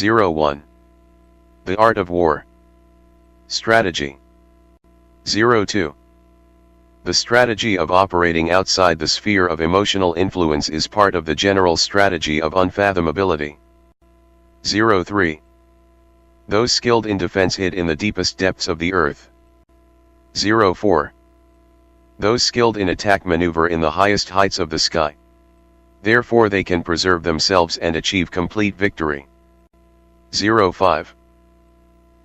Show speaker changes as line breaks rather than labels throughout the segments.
01. The art of war. Strategy. 02. The strategy of operating outside the sphere of emotional influence is part of the general strategy of unfathomability. 03. Those skilled in defense hid in the deepest depths of the earth. 04. Those skilled in attack maneuver in the highest heights of the sky. Therefore they can preserve themselves and achieve complete victory. 05.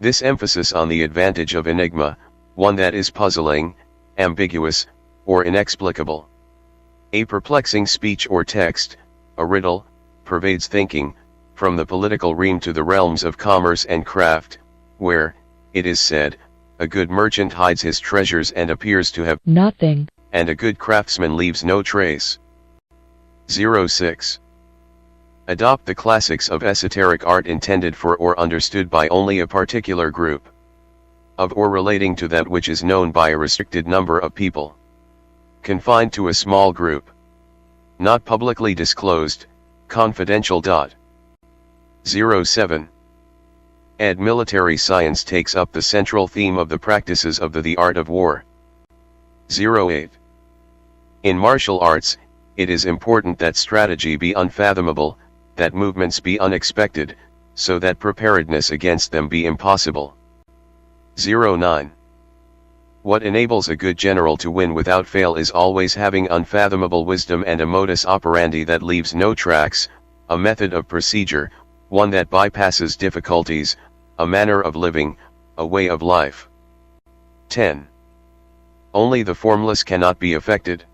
This emphasis on the advantage of enigma, one that is puzzling, ambiguous, or inexplicable. A perplexing speech or text, a riddle, pervades thinking, from the political realm to the realms of commerce and craft, where, it is said, a good merchant hides his treasures and appears to have
nothing,
and a good craftsman leaves no trace. 06. Adopt the classics of esoteric art intended for or understood by only a particular group of or relating to that which is known by a restricted number of people. Confined to a small group. Not publicly disclosed, confidential. 07. Ed. Military science takes up the central theme of the practices of the art of war. 08. In martial arts, it is important that strategy be unfathomable, that movements be unexpected, so that preparedness against them be impossible. 09. What enables a good general to win without fail is always having unfathomable wisdom and a modus operandi that leaves no tracks, a method of procedure, one that bypasses difficulties, a manner of living, a way of life. 10. Only the formless cannot be affected.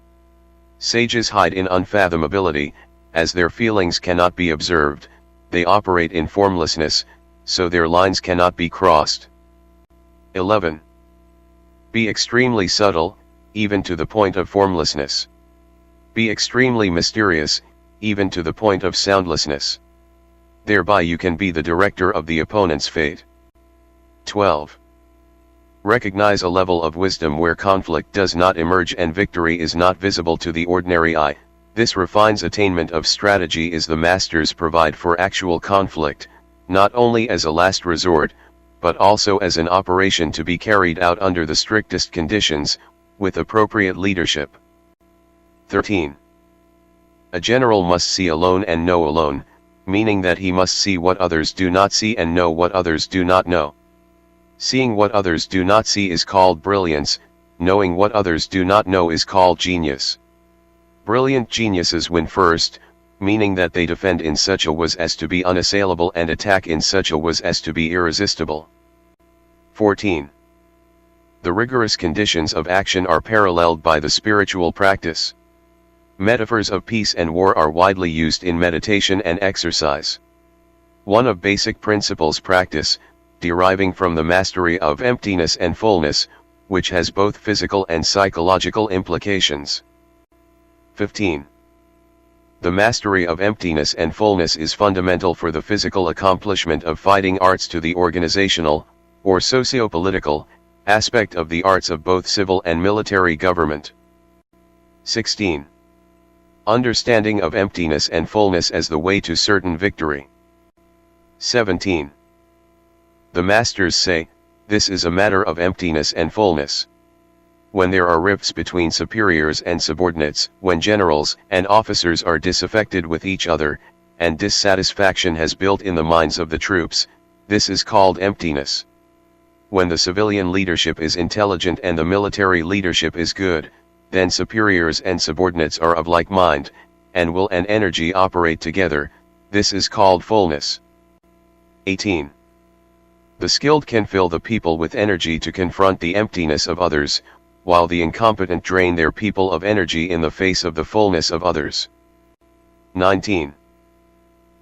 Sages hide in unfathomability, as their feelings cannot be observed, they operate in formlessness, so their lines cannot be crossed. 11. Be extremely subtle, even to the point of formlessness. Be extremely mysterious, even to the point of soundlessness. Thereby you can be the director of the opponent's fate. 12. Recognize a level of wisdom where conflict does not emerge and victory is not visible to the ordinary eye. This refines attainment of strategy is the masters provide for actual conflict, not only as a last resort, but also as an operation to be carried out under the strictest conditions, with appropriate leadership. 13. A general must see alone and know alone, meaning that he must see what others do not see and know what others do not know. Seeing what others do not see is called brilliance, knowing what others do not know is called genius. Brilliant geniuses win first, meaning that they defend in such a way as to be unassailable and attack in such a way as to be irresistible. 14. The rigorous conditions of action are paralleled by the spiritual practice. Metaphors of peace and war are widely used in meditation and exercise. One of basic principles practice, deriving from the mastery of emptiness and fullness, which has both physical and psychological implications. 15. The mastery of emptiness and fullness is fundamental for the physical accomplishment of fighting arts to the organizational, or socio-political, aspect of the arts of both civil and military government. 16. Understanding of emptiness and fullness as the way to certain victory. 17. The masters say, this is a matter of emptiness and fullness. When there are rifts between superiors and subordinates, when generals and officers are disaffected with each other, and dissatisfaction has built in the minds of the troops, this is called emptiness. When the civilian leadership is intelligent and the military leadership is good, then superiors and subordinates are of like mind, and will and energy operate together, this is called fullness. 18. The skilled can fill the people with energy to confront the emptiness of others, while the incompetent drain their people of energy in the face of the fullness of others. 19.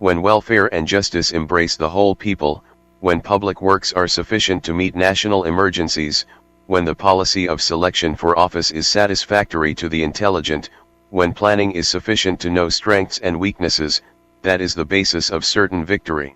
When welfare and justice embrace the whole people, when public works are sufficient to meet national emergencies, when the policy of selection for office is satisfactory to the intelligent, when planning is sufficient to know strengths and weaknesses, that is the basis of certain victory.